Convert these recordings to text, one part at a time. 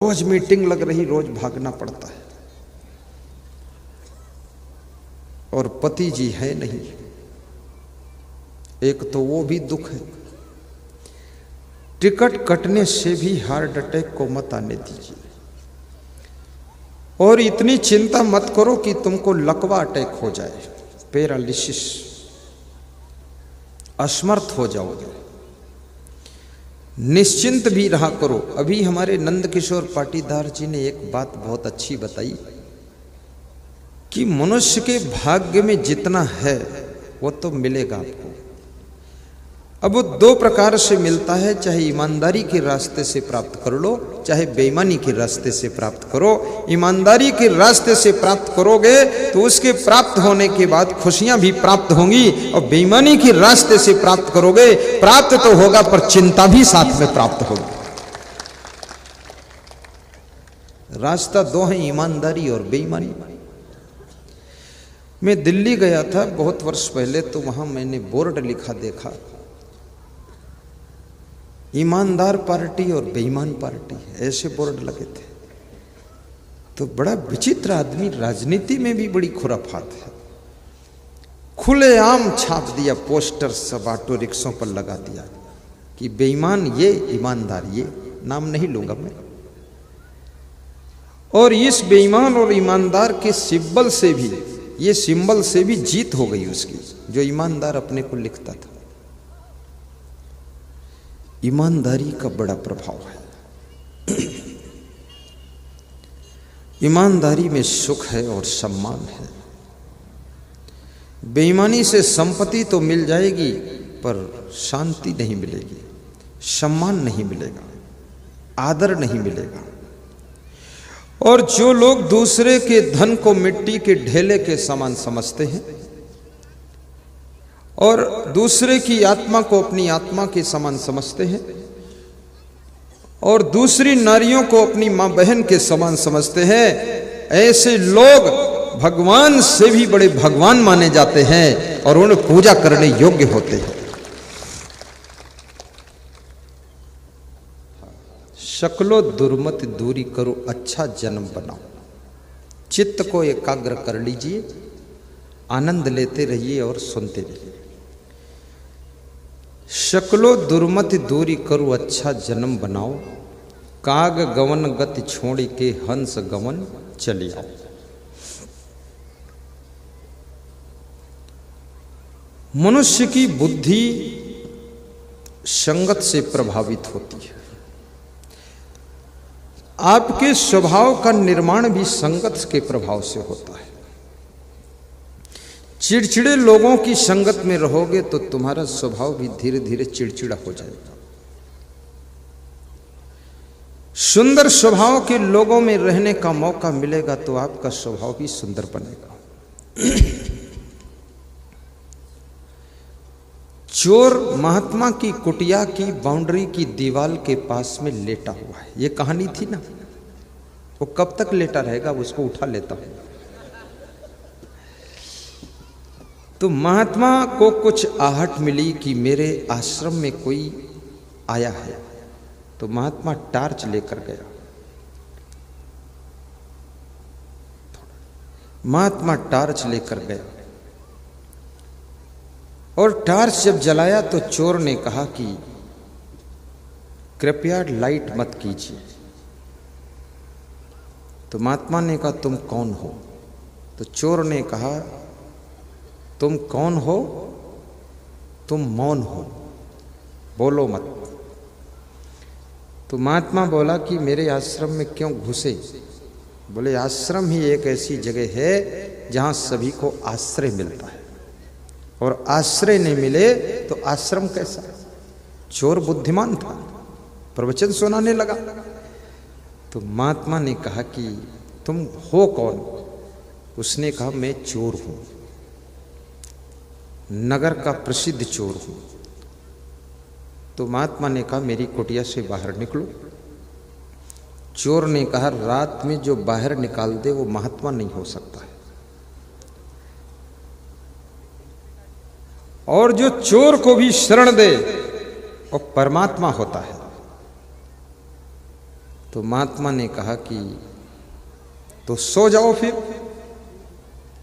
रोज meeting लग रही, रोज भागना पड़ता है। और पति जी है नहीं, एक तो वो भी दुख है। टिकट कटने से भी हार्ट अटैक को मत आने दीजिए। और इतनी चिंता मत करो कि तुमको लकवा अटैक हो जाए, पैरालिसिस, असमर्थ हो जाओगे। निश्चिंत भी रहा करो। अभी हमारे नंद किशोर पाटीदार जी ने एक बात बहुत अच्छी बताई कि मनुष्य के भाग्य में जितना है वो तो मिलेगा आपको। अब वो दो प्रकार से मिलता है, चाहे ईमानदारी के रास्ते से प्राप्त कर लो, चाहे बेईमानी के रास्ते से प्राप्त करो। ईमानदारी के रास्ते से प्राप्त करोगे तो उसके प्राप्त होने के बाद खुशियां भी प्राप्त होंगी, और बेईमानी के रास्ते से प्राप्त करोगे, प्राप्त तो होगा पर चिंता भी साथ में प्राप्त होगी। रास्ता दो है, ईमानदारी और बेईमानी। मैं दिल्ली गया था बहुत वर्ष पहले, तो वहां मैंने बोर्ड लिखा देखा, ईमानदार पार्टी और बेईमान पार्टी, ऐसे बोर्ड लगे थे। तो बड़ा विचित्र आदमी, राजनीति में भी बड़ी खुराफात है। खुलेआम छाप दिया पोस्टर, सब ऑटो रिक्शों पर लगा दिया कि बेईमान ये, ईमानदार ये। नाम नहीं लूंगा मैं। और इस बेईमान और ईमानदार के सिंबल से भी, ये सिंबल से भी जीत हो गई उसकी, जो ईमानदार अपने को लिखता था। ईमानदारी का बड़ा प्रभाव है। ईमानदारी में सुख है और सम्मान है। बेईमानी से संपत्ति तो मिल जाएगी पर शांति नहीं मिलेगी, सम्मान नहीं मिलेगा, आदर नहीं मिलेगा। और जो लोग दूसरे के धन को मिट्टी के ढेले के समान समझते हैं और दूसरे की आत्मा को अपनी आत्मा के समान समझते हैं और दूसरी नारियों को अपनी मां बहन के समान समझते हैं, ऐसे लोग भगवान से भी बड़े भगवान माने जाते हैं और उन्हें पूजा करने योग्य होते हैं। शक्लो दुर्मत दूरी करो, अच्छा जन्म बनाओ। चित्त को एकाग्र कर लीजिए, आनंद लेते रहिए और सुनते रहिए। शक्लो दुर्मति दूरी करो, अच्छा जन्म बनाओ। काग गवन गति छोड़ी के हंस गवन चली आओ। मनुष्य की बुद्धि संगत से प्रभावित होती है। आपके स्वभाव का निर्माण भी संगत के प्रभाव से होता है। चिड़चिड़े लोगों की संगत में रहोगे तो तुम्हारा स्वभाव भी धीरे धीरे चिड़चिड़ा हो जाएगा। सुंदर स्वभाव के लोगों में रहने का मौका मिलेगा तो आपका स्वभाव भी सुंदर बनेगा। चोर महात्मा की कुटिया की बाउंड्री की दीवार के पास में लेटा हुआ है। ये कहानी थी ना, वो कब तक लेटा रहेगा, उसको उठा लेता हूं। तो महात्मा को कुछ आहट मिली कि मेरे आश्रम में कोई आया है, तो महात्मा टार्च लेकर गया। महात्मा टार्च लेकर गया और टार्च जब जलाया तो चोर ने कहा कि कृपया लाइट मत कीजिए। तो महात्मा ने कहा तुम कौन हो? तो चोर ने कहा तुम कौन हो? तुम मौन हो, बोलो मत। तो महात्मा बोला कि मेरे आश्रम में क्यों घुसे? बोले आश्रम ही एक ऐसी जगह है जहां सभी को आश्रय मिलता है, और आश्रय नहीं मिले तो आश्रम कैसा? चोर बुद्धिमान था, प्रवचन सुनाने लगा। तो महात्मा ने कहा कि तुम हो कौन? उसने कहा मैं चोर हूं, नगर का प्रसिद्ध चोर हूं। तो महात्मा ने कहा मेरी कुटिया से बाहर निकलो। चोर ने कहा रात में जो बाहर निकाल दे वो महात्मा नहीं हो सकता है, और जो चोर को भी शरण दे वो परमात्मा होता है। तो महात्मा ने कहा कि तो सो जाओ फिर।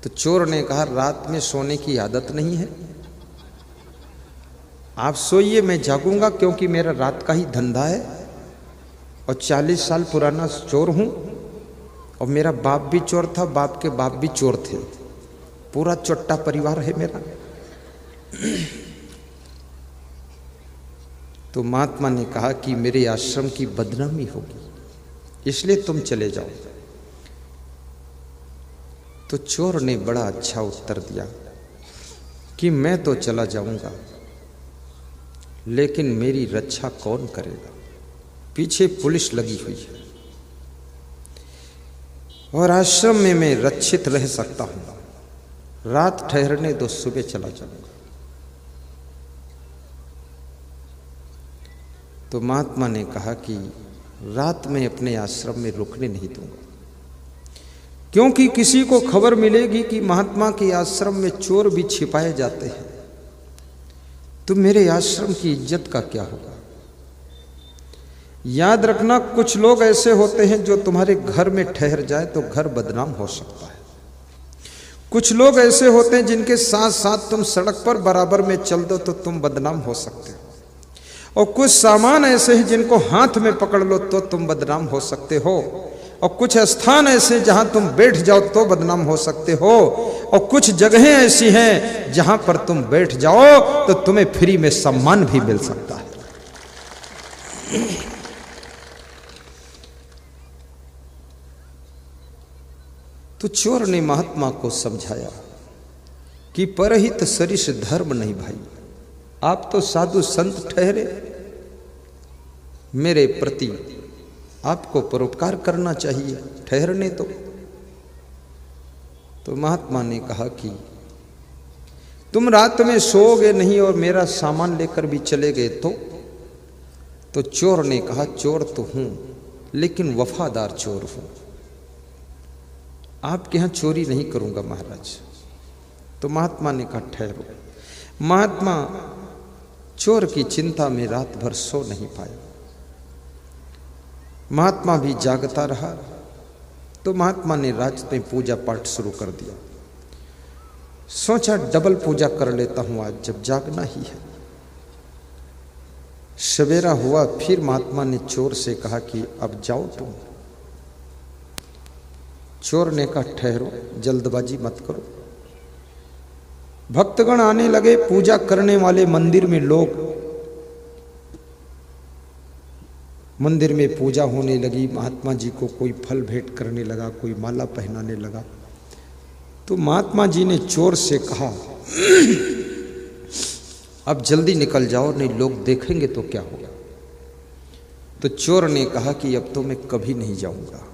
तो चोर ने कहा रात में सोने की आदत नहीं है, आप सोइए, मैं जागूंगा, क्योंकि मेरा रात का ही धंधा है और 40 साल पुराना चोर हूं और मेरा बाप भी चोर था, बाप के बाप भी चोर थे, पूरा चोट्टा परिवार है मेरा। तो महात्मा ने कहा कि मेरे आश्रम की बदनामी होगी, इसलिए तुम चले जाओ। तो चोर ने बड़ा अच्छा उत्तर दिया कि मैं तो चला जाऊंगा, लेकिन मेरी रक्षा कौन करेगा? पीछे पुलिस लगी हुई है और आश्रम में मैं रक्षित रह सकता हूं। रात ठहरने दो, सुबह चला जाऊंगा। तो महात्मा ने कहा कि रात में अपने आश्रम में रुकने नहीं दूंगा, क्योंकि किसी को खबर मिलेगी कि महात्मा के आश्रम में चोर भी छिपाए जाते हैं, तो मेरे आश्रम की इज्जत का क्या होगा? याद रखना, कुछ लोग ऐसे होते हैं जो तुम्हारे घर में ठहर जाए तो घर बदनाम हो सकता है। कुछ लोग ऐसे होते हैं जिनके साथ साथ तुम सड़क पर बराबर में चल दो तो तुम बदनाम हो सकते हो, और कुछ सामान ऐसे हैं जिनको हाथ में पकड़ लो तो तुम बदनाम हो सकते हो, और कुछ स्थान ऐसे जहां तुम बैठ जाओ तो बदनाम हो सकते हो, और कुछ जगहें ऐसी हैं जहां पर तुम बैठ जाओ तो तुम्हें फ्री में सम्मान भी मिल सकता है। तो चोर ने महात्मा को समझाया कि परहित सरिस धर्म नहीं भाई, आप तो साधु संत ठहरे, मेरे प्रति आपको परोपकार करना चाहिए, ठहरने दो। तो महात्मा ने कहा कि तुम रात में सोओगे नहीं और मेरा सामान लेकर भी चले गए तो चोर ने कहा चोर तो हूं, लेकिन वफादार चोर हूं, आपके यहां चोरी नहीं करूंगा महाराज। तो महात्मा ने कहा ठहरो। महात्मा चोर की चिंता में रात भर सो नहीं पाया। महात्मा भी जागता रहा। तो महात्मा ने रात में पूजा पाठ शुरू कर दिया। सोचा डबल पूजा कर लेता हूं आज, जब जागना ही है। सवेरा हुआ, फिर महात्मा ने चोर से कहा कि अब जाओ तुम। चोर ने कहा ठहरो, जल्दबाजी मत करो। भक्तगण आने लगे, पूजा करने वाले मंदिर में लोग, मंदिर में पूजा होने लगी। महात्मा जी को कोई फल भेंट करने लगा, कोई माला पहनाने लगा। तो महात्मा जी ने चोर से कहा अब जल्दी निकल जाओ, नहीं लोग देखेंगे तो क्या होगा। तो चोर ने कहा कि अब तो मैं कभी नहीं जाऊंगा,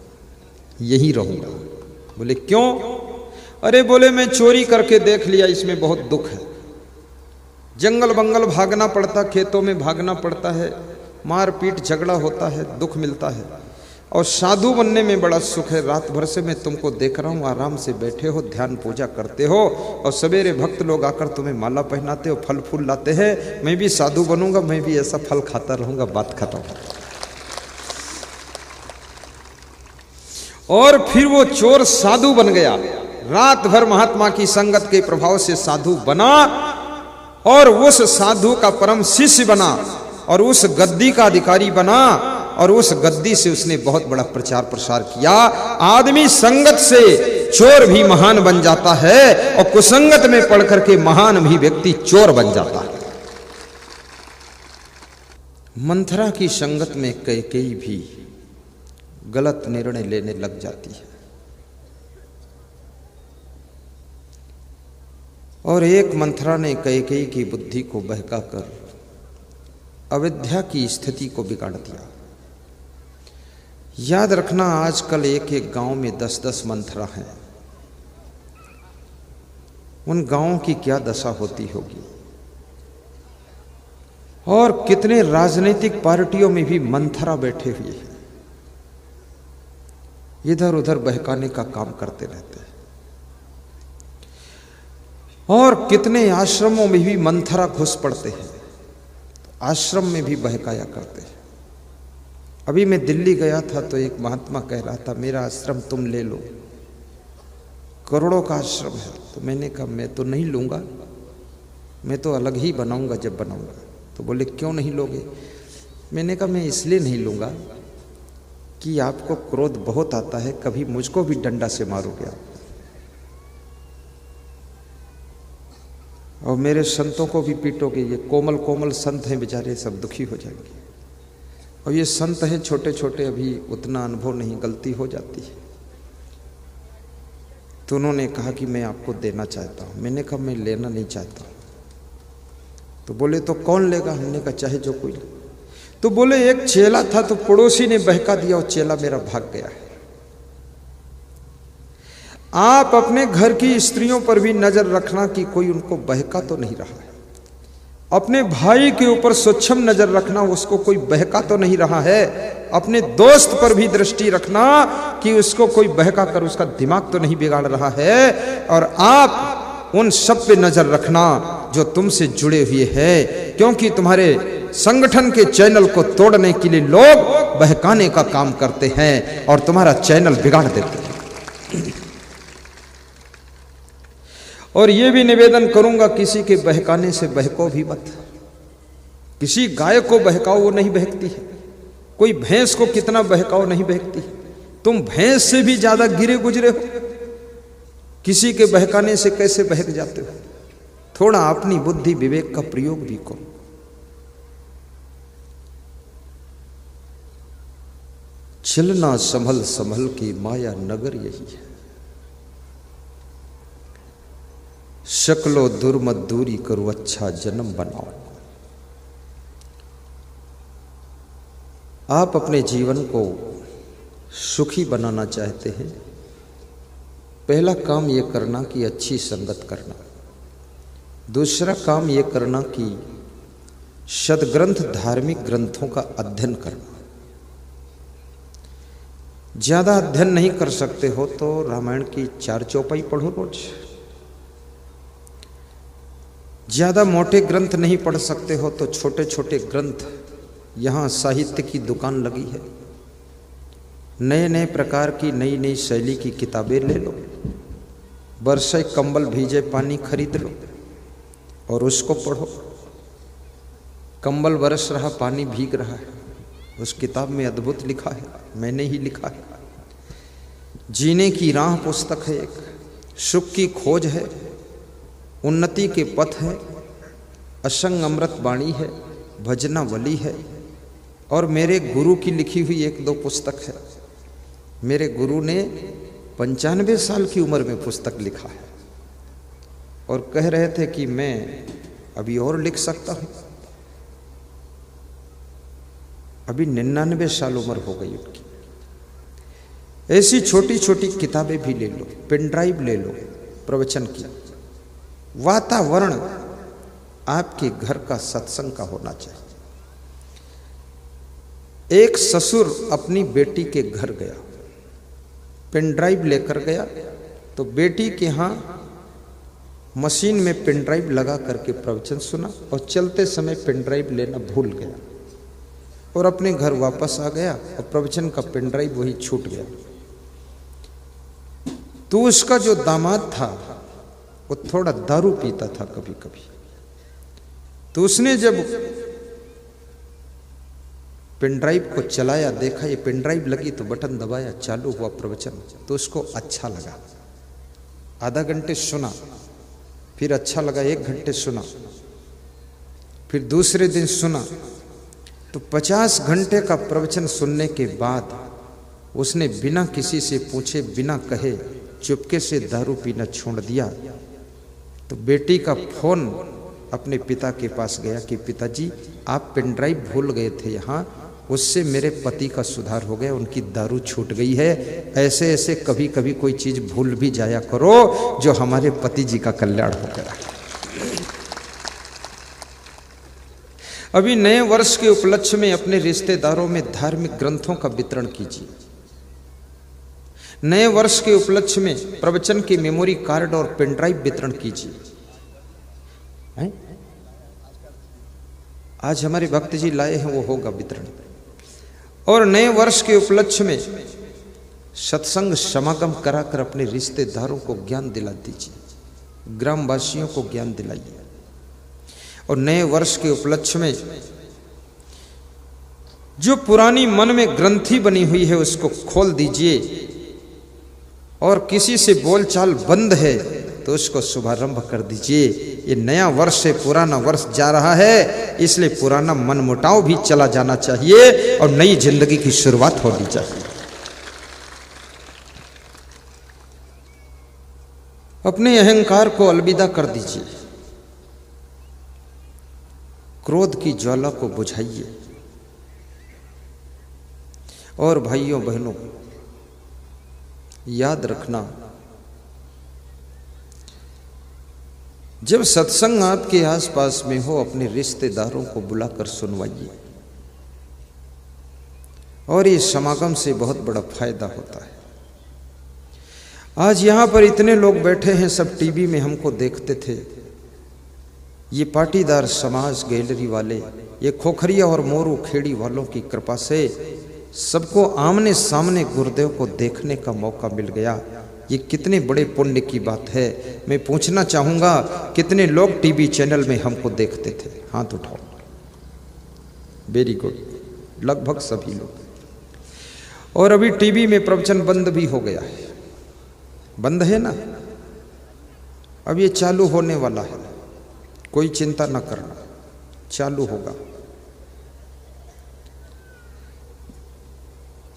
यहीं रहूंगा। बोले क्यों? अरे बोले मैं चोरी करके देख लिया, इसमें बहुत दुख है। जंगल बंगल भागना पड़ता, खेतों में भागना पड़ता है, मारपीट झगड़ा होता है, दुख मिलता है। और साधु बनने में बड़ा सुख है। रात भर से मैं तुमको देख रहा हूँ, आराम से बैठे हो, ध्यान पूजा करते हो, और सवेरे भक्त लोग आकर तुम्हें माला पहनाते हो, फल फूल लाते हैं। मैं भी साधु बनूंगा, मैं भी ऐसा फल खाता रहूंगा। बात खत्म। और फिर वो चोर साधु बन गया। रात भर महात्मा की संगत के प्रभाव से साधु बना, और उस साधु का परम शिष्य बना, और उस गद्दी का अधिकारी बना, और उस गद्दी से उसने बहुत बड़ा प्रचार प्रसार किया। आदमी संगत से चोर भी महान बन जाता है, और कुसंगत में पड़ करके महान भी व्यक्ति चोर बन जाता है। मंथरा की संगत में कैकेयी भी गलत निर्णय लेने लग जाती है, और एक मंथरा ने कैकेयी की बुद्धि को बहकाकर अविद्या की स्थिति को बिगाड़ दिया। याद रखना, आजकल एक एक गांव में 10-10 मंथरा हैं। उन गांवों की क्या दशा होती होगी। और कितने राजनीतिक पार्टियों में भी मंथरा बैठे हुए हैं, इधर उधर बहकाने का काम करते रहते हैं। और कितने आश्रमों में भी मंथरा घुस पड़ते हैं, आश्रम में भी बहकाया करते हैं। अभी मैं दिल्ली गया था तो एक महात्मा कह रहा था मेरा आश्रम तुम ले लो, करोड़ों का आश्रम है। तो मैंने कहा मैं तो नहीं लूँगा, मैं तो अलग ही बनाऊंगा जब बनाऊंगा। तो बोले क्यों नहीं लोगे? मैंने कहा मैं इसलिए नहीं लूँगा कि आपको क्रोध बहुत आता है, कभी मुझको भी डंडा से मारोगे आप, और मेरे संतों को भी पीटोगे। ये कोमल कोमल संत हैं बेचारे, सब दुखी हो जाएंगे। और ये संत हैं छोटे छोटे, अभी उतना अनुभव नहीं, गलती हो जाती है। तो उन्होंने कहा कि मैं आपको देना चाहता हूँ। मैंने कहा मैं लेना नहीं चाहता। तो बोले तो कौन लेगा? हमने कहा चाहे जो कोई। तो बोले एक चेला था तो पड़ोसी ने बहका दिया और चेला मेरा भाग गया है। आप अपने घर की स्त्रियों पर भी नजर रखना कि कोई उनको बहका तो नहीं रहा है। अपने भाई के ऊपर सूक्ष्म नजर रखना, उसको कोई बहका तो नहीं रहा है। अपने दोस्त पर भी दृष्टि रखना कि उसको कोई बहका कर उसका दिमाग तो नहीं बिगाड़ रहा है। और आप उन सब पे नजर रखना जो तुमसे जुड़े हुए हैं, क्योंकि तुम्हारे संगठन के चैनल को तोड़ने के लिए लोग बहकाने का काम करते हैं और तुम्हारा चैनल बिगाड़ देते हैं। और ये भी निवेदन करूंगा, किसी के बहकाने से बहको भी मत। किसी गाय को बहकाओ वो नहीं बहकती है, कोई भैंस को कितना बहकाओ नहीं बहकती। तुम भैंस से भी ज्यादा गिरे गुजरे हो, किसी के बहकाने से कैसे बहक जाते हो? थोड़ा अपनी बुद्धि विवेक का प्रयोग भी करो। चलना संभल संभल की माया नगर यही है, शक्लो दुर्मत दूरी करो अच्छा जन्म बनाओ। आप अपने जीवन को सुखी बनाना चाहते हैं, पहला काम यह करना कि अच्छी संगत करना। दूसरा काम यह करना कि सद्ग्रंथ धार्मिक ग्रंथों का अध्ययन करना। ज्यादा अध्ययन नहीं कर सकते हो तो रामायण की 4 चौपाई पढ़ो रोज। ज्यादा मोटे ग्रंथ नहीं पढ़ सकते हो तो छोटे छोटे ग्रंथ, यहाँ साहित्य की दुकान लगी है, नए नए प्रकार की नई नई शैली की किताबें ले लो। बरसे कंबल भीजे पानी खरीद लो और उसको पढ़ो। कंबल बरस रहा, पानी भीग रहा है, उस किताब में अद्भुत लिखा है, मैंने ही लिखा है। जीने की राह पुस्तक है एक, सुख की खोज है, उन्नति के पथ है, असंग अमृत वाणी है, भजनावली है, और मेरे गुरु की लिखी हुई 1-2 पुस्तक है। मेरे गुरु ने 95 साल की उम्र में पुस्तक लिखा है और कह रहे थे कि मैं अभी और लिख सकता हूँ। अभी 99 साल उम्र हो गई उनकी। ऐसी छोटी छोटी किताबें भी ले लो, पेन ड्राइव ले लो प्रवचन की। वातावरण आपके घर का सत्संग का होना चाहिए। एक ससुर अपनी बेटी के घर गया, पेन ड्राइव लेकर गया, तो बेटी के यहाँ मशीन में पेन ड्राइव लगा करके प्रवचन सुना और चलते समय पेन ड्राइव लेना भूल गया और अपने घर वापस आ गया और प्रवचन का पेन ड्राइव वही छूट गया। तो उसका जो दामाद था वो थोड़ा दारू पीता था कभी कभी, तो उसने जब पेन ड्राइव को चलाया, देखा ये पेन ड्राइव लगी, तो बटन दबाया, चालू हुआ प्रवचन। तो उसको अच्छा लगा, आधा घंटे सुना, फिर अच्छा लगा, 1 घंटे सुना, फिर दूसरे दिन सुना। तो 50 घंटे का प्रवचन सुनने के बाद उसने बिना किसी से पूछे, बिना कहे, चुपके से दारू पीना छोड़ दिया। तो बेटी का फोन अपने पिता के पास गया कि पिताजी आप पेन ड्राइव भूल गए थे यहाँ, उससे मेरे पति का सुधार हो गया, उनकी दारू छूट गई है। ऐसे ऐसे कभी कभी कोई चीज भूल भी जाया करो जो हमारे पति जी का कल्याण हो गया। अभी नए वर्ष के उपलक्ष्य में अपने रिश्तेदारों में धार्मिक ग्रंथों का वितरण कीजिए। नए वर्ष के उपलक्ष्य में प्रवचन के मेमोरी कार्ड और पेन ड्राइव वितरण कीजिए। आज हमारे भक्त जी लाए हैं, वो होगा वितरण। और नए वर्ष के उपलक्ष्य में सत्संग समागम कराकर अपने रिश्तेदारों को ज्ञान दिला दीजिए, ग्रामवासियों को ज्ञान दिलाइए। और नए वर्ष के उपलक्ष्य में जो पुरानी मन में ग्रंथि बनी हुई है उसको खोल दीजिए, और किसी से बोलचाल बंद है तो उसको शुभारंभ कर दीजिए। ये नया वर्ष से पुराना वर्ष जा रहा है, इसलिए पुराना मनमुटाव भी चला जाना चाहिए और नई जिंदगी की शुरुआत होनी चाहिए। अपने अहंकार को अलविदा कर दीजिए, क्रोध की ज्वाला को बुझाइए। और भाइयों बहनों, याद रखना, जब सत्संग आपके आसपास में हो अपने रिश्तेदारों को बुलाकर सुनवाइए, और इस समागम से बहुत बड़ा फायदा होता है। आज यहां पर इतने लोग बैठे हैं, सब टीवी में हमको देखते थे। ये पाटीदार समाज गैलरी वाले, ये खोखरिया और मोरू खेड़ी वालों की कृपा से सबको आमने सामने गुरुदेव को देखने का मौका मिल गया। ये कितने बड़े पुण्य की बात है। मैं पूछना चाहूंगा, कितने लोग टीवी चैनल में हमको देखते थे? हाथ उठाओ। वेरी गुड, लगभग सभी लोग। और अभी टीवी में प्रवचन बंद भी हो गया है, बंद है ना, अब ये चालू होने वाला है, कोई चिंता ना करना, चालू होगा।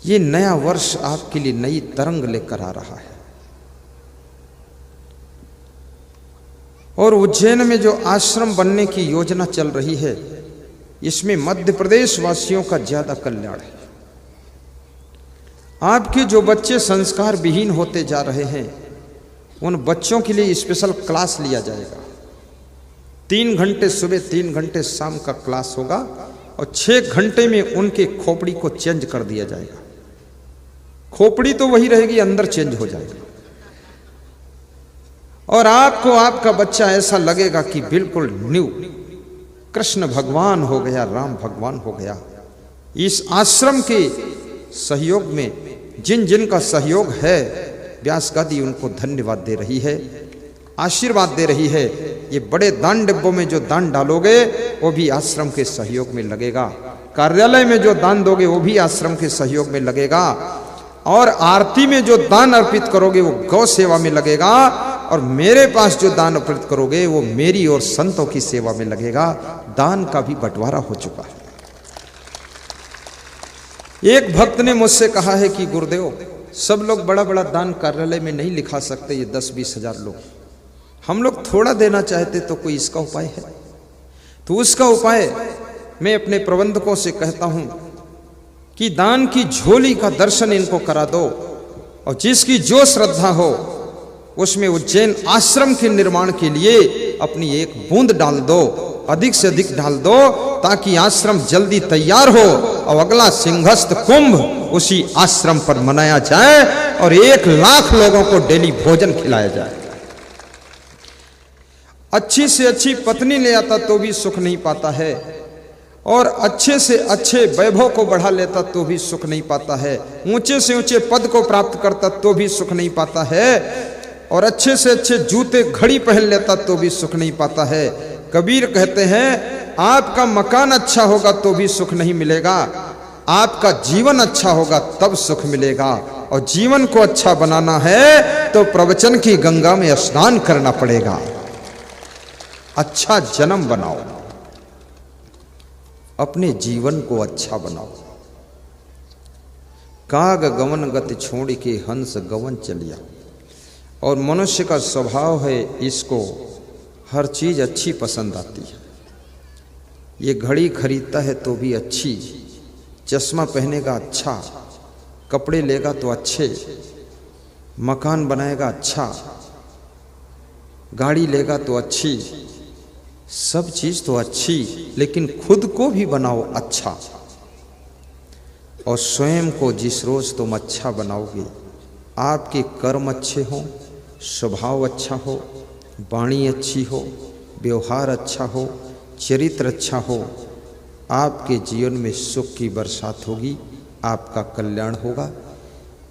ये नया वर्ष आपके लिए नई तरंग लेकर आ रहा है। और उज्जैन में जो आश्रम बनने की योजना चल रही है, इसमें मध्य प्रदेश वासियों का ज्यादा कल्याण है। आपके जो बच्चे संस्कार विहीन होते जा रहे हैं, उन बच्चों के लिए स्पेशल क्लास लिया जाएगा। 3 घंटे सुबह, 3 घंटे शाम का क्लास होगा, और 6 घंटे में उनके खोपड़ी को चेंज कर दिया जाएगा। खोपड़ी तो वही रहेगी, अंदर चेंज हो जाएगा। और आपको आपका बच्चा ऐसा लगेगा कि बिल्कुल न्यू कृष्ण भगवान हो गया, राम भगवान हो गया। इस आश्रम के सहयोग में जिन जिन का सहयोग है, व्यास गादी उनको धन्यवाद दे रही है, आशीर्वाद दे रही है। ये बड़े दान डिब्बों में जो दान डालोगे वो भी आश्रम के सहयोग में लगेगा, कार्यालय में जो दान दोगे वो भी आश्रम के सहयोग में लगेगा, और आरती में जो दान अर्पित करोगे वो गौ सेवा में लगेगा, और मेरे पास जो दान अर्पित करोगे वो मेरी और संतों की सेवा में लगेगा। दान का भी बंटवारा हो चुका है। एक भक्त ने मुझसे कहा है कि गुरुदेव, सब लोग बड़ा बड़ा दान कार्यालय में नहीं लिखा सकते, ये 10-20 हजार लोग, हम लोग थोड़ा देना चाहते तो कोई इसका उपाय है? तो उसका उपाय मैं अपने प्रबंधकों से कहता हूं कि दान की झोली का दर्शन इनको करा दो, और जिसकी जो श्रद्धा हो उसमें उज्जैन आश्रम के निर्माण के लिए अपनी एक बूंद डाल दो, अधिक से अधिक डाल दो, ताकि आश्रम जल्दी तैयार हो और अगला सिंहस्थ कुंभ उसी आश्रम पर मनाया जाए, और 1 लाख लोगों को डेली भोजन खिलाया जाए। अच्छी से अच्छी पत्नी ले आता तो भी सुख नहीं पाता है, और अच्छे से अच्छे वैभव को बढ़ा लेता तो भी सुख नहीं पाता है, ऊंचे से ऊंचे पद को प्राप्त करता तो भी सुख नहीं पाता है, और अच्छे से अच्छे जूते घड़ी पहन लेता तो भी सुख नहीं पाता है। कबीर कहते हैं, आपका मकान अच्छा होगा तो भी सुख नहीं मिलेगा, आपका जीवन अच्छा होगा तब सुख मिलेगा। और जीवन को अच्छा बनाना है तो प्रवचन की गंगा में स्नान करना पड़ेगा। अच्छा जन्म बनाओ, अपने जीवन को अच्छा बनाओ। काग गवन गति छोड़ के हंस गवन चलिया। और मनुष्य का स्वभाव है, इसको हर चीज अच्छी पसंद आती है। ये घड़ी खरीदता है तो भी अच्छी, चश्मा पहनेगा अच्छा, कपड़े लेगा तो अच्छे, मकान बनाएगा अच्छा, गाड़ी लेगा तो अच्छी, सब चीज तो अच्छी, लेकिन खुद को भी बनाओ अच्छा। और स्वयं को जिस रोज तुम अच्छा बनाओगे, आपके कर्म अच्छे हों, स्वभाव अच्छा हो, वाणी अच्छी हो, व्यवहार अच्छा हो, चरित्र अच्छा हो, आपके जीवन में सुख की बरसात होगी, आपका कल्याण होगा।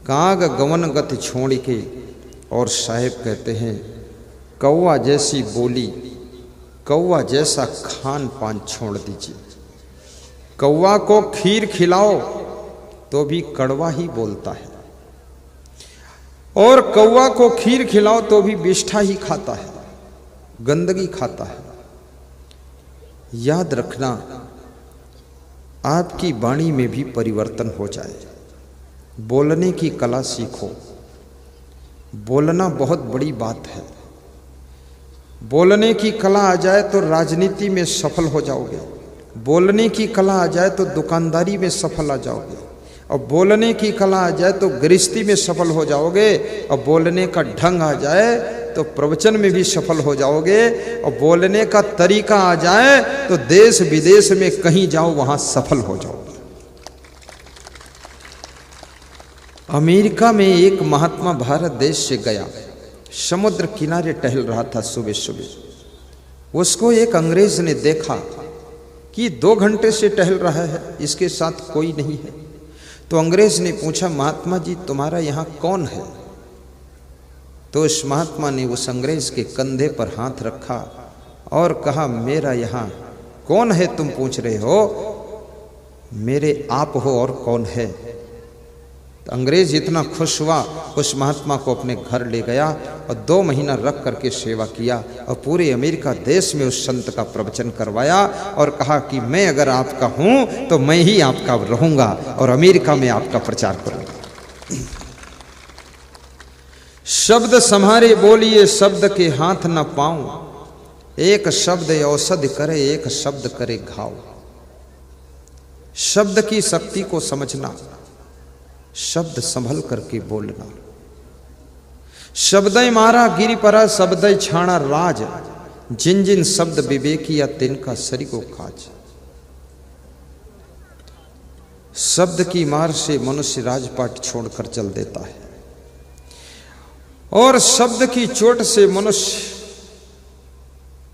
काग गवन गति छोड़ के, और साहेब कहते हैं कौवा जैसी बोली, कौवा जैसा खान पान छोड़ दीजिए। कौवा को खीर खिलाओ तो भी कड़वा ही बोलता है, और कौवा को खीर खिलाओ तो भी विष्ठा ही खाता है, गंदगी खाता है। याद रखना, आपकी वाणी में भी परिवर्तन हो जाए। बोलने की कला सीखो। बोलना बहुत बड़ी बात है। बोलने की कला आ जाए तो राजनीति में सफल हो जाओगे। बोलने की कला आ जाए तो दुकानदारी में सफल आ जाओगे, और बोलने की कला आ जाए तो गृहस्थी में सफल हो जाओगे, और बोलने का ढंग आ जाए तो प्रवचन में भी सफल हो जाओगे, और बोलने का तरीका आ जाए तो देश विदेश में कहीं जाओ वहां सफल हो जाओगे। अमेरिका में एक महात्मा भारत देश से गया, समुद्र किनारे टहल रहा था सुबह सुबह। उसको एक अंग्रेज ने देखा कि 2 घंटे से टहल रहा है, इसके साथ कोई नहीं है। तो अंग्रेज ने पूछा, महात्मा जी तुम्हारा यहाँ कौन है? तो उस महात्मा ने उस अंग्रेज के कंधे पर हाथ रखा और कहा, मेरा यहाँ कौन है तुम पूछ रहे हो? मेरे आप हो, और कौन है? तो अंग्रेज इतना खुश हुआ, उस महात्मा को अपने घर ले गया और 2 महीना रख करके सेवा किया, और पूरे अमेरिका देश में उस संत का प्रवचन करवाया, और कहा कि मैं अगर आपका हूं तो मैं ही आपका रहूंगा और अमेरिका में आपका प्रचार करूंगा। शब्द संहारे बोलिए, शब्द के हाथ न पाऊं। एक शब्द औषधि करे, एक शब्द करे घाव। शब्द की शक्ति को समझना, शब्द संभल करके बोलना। शब्दय मारा गिरि परा, शब्दय छाणा राज। जिन जिन शब्द विवेकिया, तिनका सरी को काज। शब्द की मार से मनुष्य राजपाट छोड़कर चल देता है, और शब्द की चोट से मनुष्य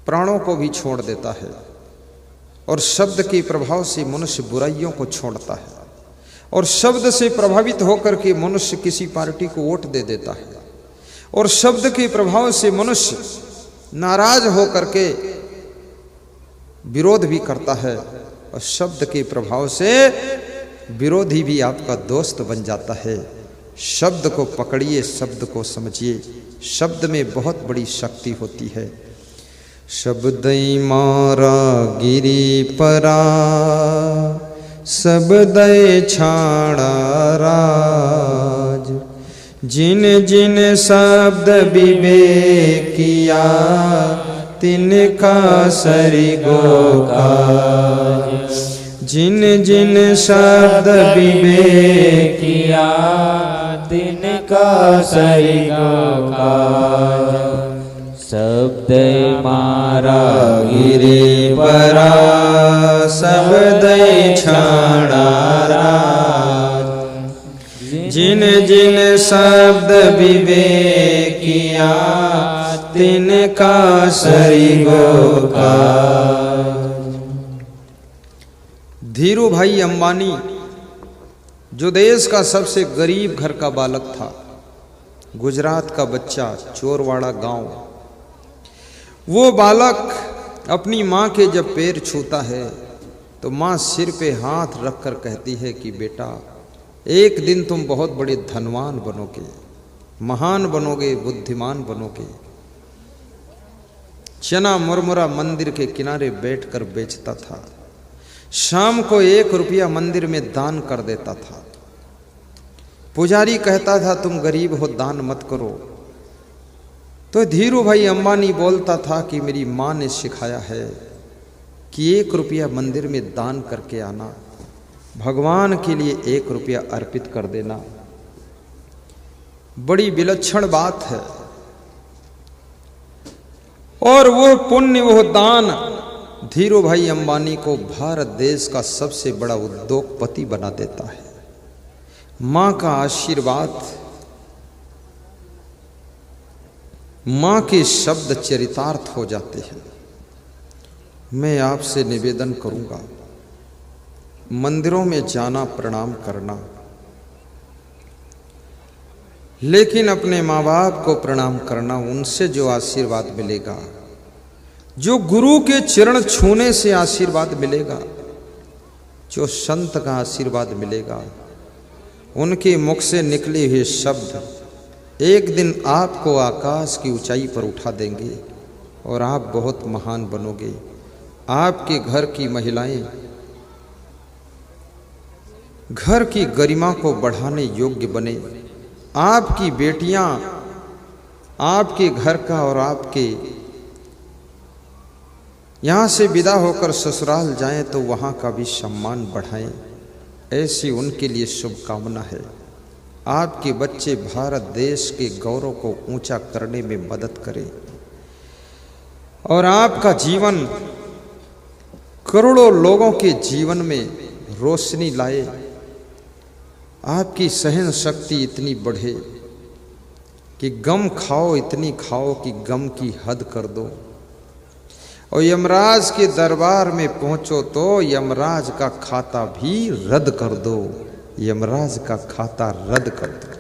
प्राणों को भी छोड़ देता है, और शब्द के प्रभाव से मनुष्य बुराइयों को छोड़ता है, और शब्द से प्रभावित होकर के मनुष्य किसी पार्टी को वोट दे देता है, और शब्द के प्रभाव से मनुष्य नाराज होकर के विरोध भी करता है, और शब्द के प्रभाव से विरोधी भी आपका दोस्त बन जाता है। शब्द को पकड़िए, शब्द को समझिए। शब्द में बहुत बड़ी शक्ति होती है। शब्दई मारा गिरि परा, शब्दय छाड़ा राज। जिन जिन शब्द विवेकिया, तिनका सरी गोकाज। जिन जिन शब्द विवेकिया, तिनका सरी गोकाज। शब्द मारा गिरि परा, शब्द छाड़ा राज। जिन जिन शब्द विवेकिया, तिनका सरी गोकाज। धीरू भाई अंबानी, जो देश का सबसे गरीब घर का बालक था, गुजरात का बच्चा, चोरवाड़ा गांव, वो बालक अपनी माँ के जब पैर छूता है तो माँ सिर पे हाथ रखकर कहती है कि बेटा, एक दिन तुम बहुत बड़े धनवान बनोगे, महान बनोगे, बुद्धिमान बनोगे। चना मुरमुरा मंदिर के किनारे बैठकर बेचता था। शाम को 1 रुपया मंदिर में दान कर देता था। पुजारी कहता था तुम गरीब हो, दान मत करो। तो धीरू भाई अंबानी बोलता था कि मेरी माँ ने सिखाया है कि 1 रुपया मंदिर में दान करके आना, भगवान के लिए 1 रुपया अर्पित कर देना। बड़ी विलक्षण बात है। और वो पुण्य, वो दान धीरू भाई अंबानी को भारत देश का सबसे बड़ा उद्योगपति बना देता है। मां का आशीर्वाद, मां के शब्द चरितार्थ हो जाते हैं। मैं आपसे निवेदन करूंगा, मंदिरों में जाना, प्रणाम करना, लेकिन अपने माँ बाप को प्रणाम करना, उनसे जो आशीर्वाद मिलेगा, जो गुरु के चरण छूने से आशीर्वाद मिलेगा, जो संत का आशीर्वाद मिलेगा, उनके मुख से निकले हुए शब्द एक दिन आपको आकाश की ऊंचाई पर उठा देंगे और आप बहुत महान बनोगे। आपके घर की महिलाएं घर की गरिमा को बढ़ाने योग्य बने। आपकी बेटियां आपके घर का और आपके यहाँ से विदा होकर ससुराल जाएं तो वहाँ का भी सम्मान बढ़ाएं, ऐसी उनके लिए शुभकामना है। आपके बच्चे भारत देश के गौरव को ऊंचा करने में मदद करें और आपका जीवन करोड़ों लोगों के जीवन में रोशनी लाए। आपकी सहन शक्ति इतनी बढ़े कि गम खाओ, इतनी खाओ कि गम की हद कर दो, और यमराज के दरबार में पहुंचो तो यमराज का खाता भी रद्द कर दो, यमराज का खाता रद्द कर दो।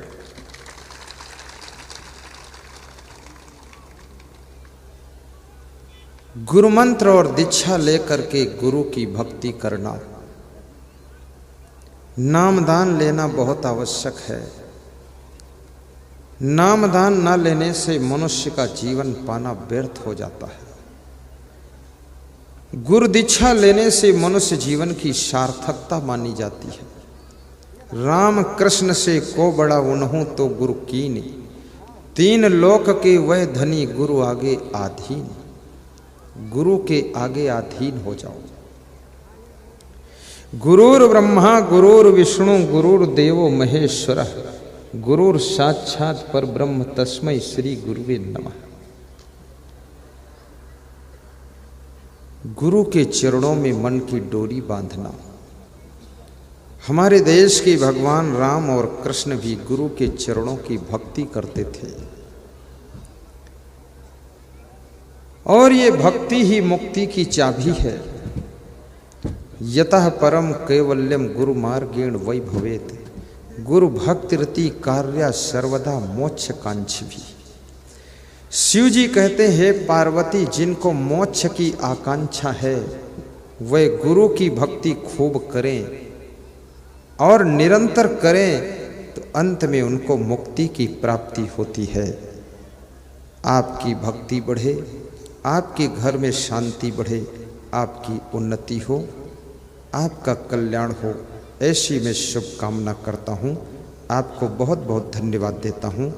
गुरु मंत्र और दीक्षा लेकर के गुरु की भक्ति करना, नामदान लेना बहुत आवश्यक है। नामदान न लेने से मनुष्य का जीवन पाना व्यर्थ हो जाता है। गुरु दीक्षा लेने से मनुष्य जीवन की सार्थकता मानी जाती है। राम कृष्ण से को बड़ा उन्हों तो गुरु कीन, तीन लोक के वह धनी गुरु आगे आधीन। गुरु के आगे अधीन हो जाओ। गुरुर ब्रह्मा गुरुर विष्णु गुरुर्देवो महेश्वरः, गुरुर साक्षात् परब्रह्म तस्मै श्री गुरुवे नमः। गुरु के चरणों में मन की डोरी बांधना। हमारे देश के भगवान राम और कृष्ण भी गुरु के चरणों की भक्ति करते थे, और ये भक्ति ही मुक्ति की चाबी है। यतः परम कैवल्यम गुरु मार्गेण वै भवेत्, गुरु भक्तिरति कार्या सर्वदा मोक्ष कांक्षी भी। शिव जी कहते हैं, पार्वती जिनको मोक्ष की आकांक्षा है वे गुरु की भक्ति खूब करें और निरंतर करें तो अंत में उनको मुक्ति की प्राप्ति होती है। आपकी भक्ति बढ़े, आपके घर में शांति बढ़े, आपकी उन्नति हो, आपका कल्याण हो, ऐसी मैं शुभकामना करता हूँ। आपको बहुत बहुत धन्यवाद देता हूँ।